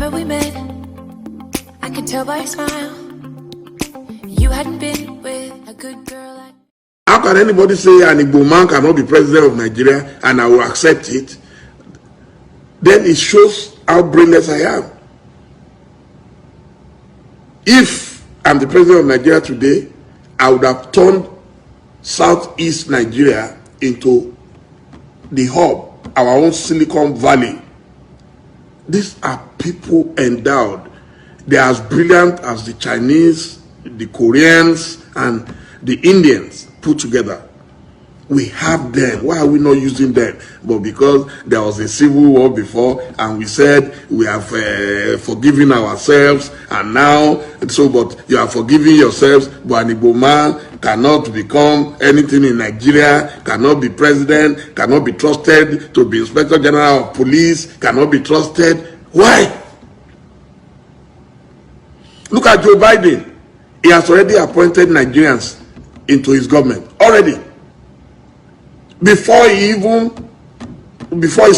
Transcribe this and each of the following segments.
remember we met, I could tell by your smile. You hadn't been with a good girl like... How can anybody say an Igbo man cannot be president of Nigeria and I will accept it? Then it shows how brainless I am. If I'm the president of Nigeria today, I would have turned Southeast Nigeria into the hub, our own Silicon Valley. These are people endowed. They are as brilliant as the Chinese, the Koreans, and the Indians put together. We have them. Why are we not using them? But because there was a civil war before, and we said we have forgiven ourselves, and now, but you are forgiving yourselves, but an Igbo man cannot become anything in Nigeria, cannot be president, cannot be trusted to be Inspector General of Police, cannot be trusted. Why? Look at Joe Biden. He has already appointed Nigerians into his government. Already. Before his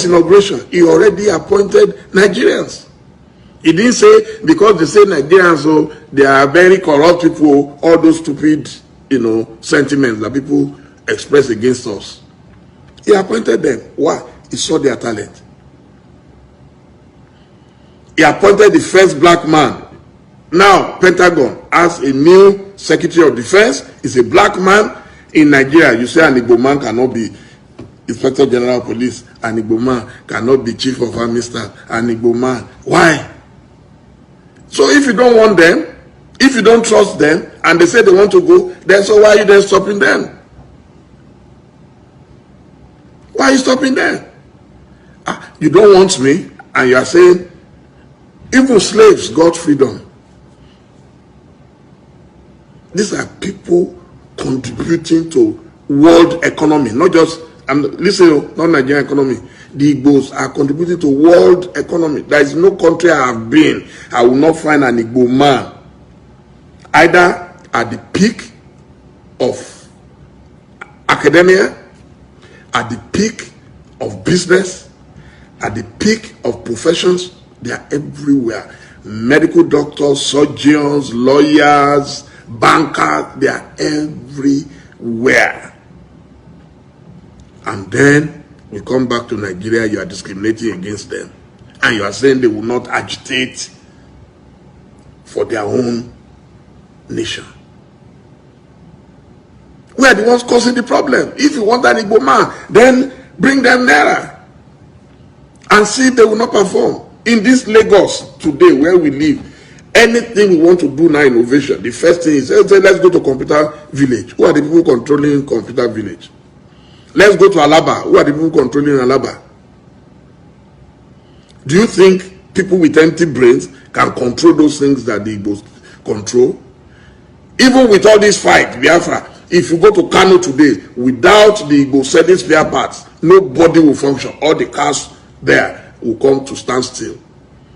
inauguration, he already appointed Nigerians. He didn't say, because they say Nigerians, so they are very corrupt people, all those stupid, sentiments that people express against us. He appointed them. Why? He saw their talent. He appointed the first black man. Now, Pentagon has a new Secretary of Defense. He's a black man. In Nigeria, you say an Igbo man cannot be Inspector General of Police, an Igbo man cannot be Chief of Army Staff, an Igbo man. Why? So if you don't want them, if you don't trust them, and they say they want to go, then so why are you then stopping them? Why are you stopping them? You don't want me, and you are saying, even slaves got freedom. These are people contributing to world economy, not just, listen, not Nigerian economy. The Igbos are contributing to world economy. There is no country I have been, I will not find an Igbo man either at the peak of academia, at the peak of business, at the peak of professions. They are everywhere. Medical doctors, surgeons, lawyers, bankers, they are everywhere. And then we come back to Nigeria, you are discriminating against them. And you are saying they will not agitate for their own nation. We are the ones causing the problem. If you want an Igbo man, then bring them nearer and see if they will not perform. In this Lagos today where we live, anything we want to do now, innovation, the first thing is, let's go to Computer Village. Who are the people controlling Computer Village? Let's go to Alaba. Who are the people controlling Alaba? Do you think people with empty brains can control those things that the Igbos control? Even with all this fight, Biafra, if you go to Kano today, without the Igbo selling spare parts, nobody will function. All the cars there will come to stand still.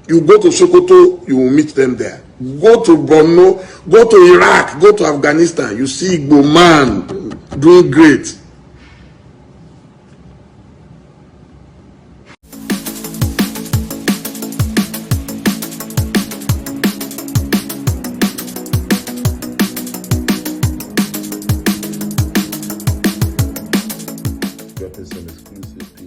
You go to Sokoto, you will meet them there. Go to Borno, go to Iraq, go to Afghanistan, you see Igbo man doing great. Dropping some exclusive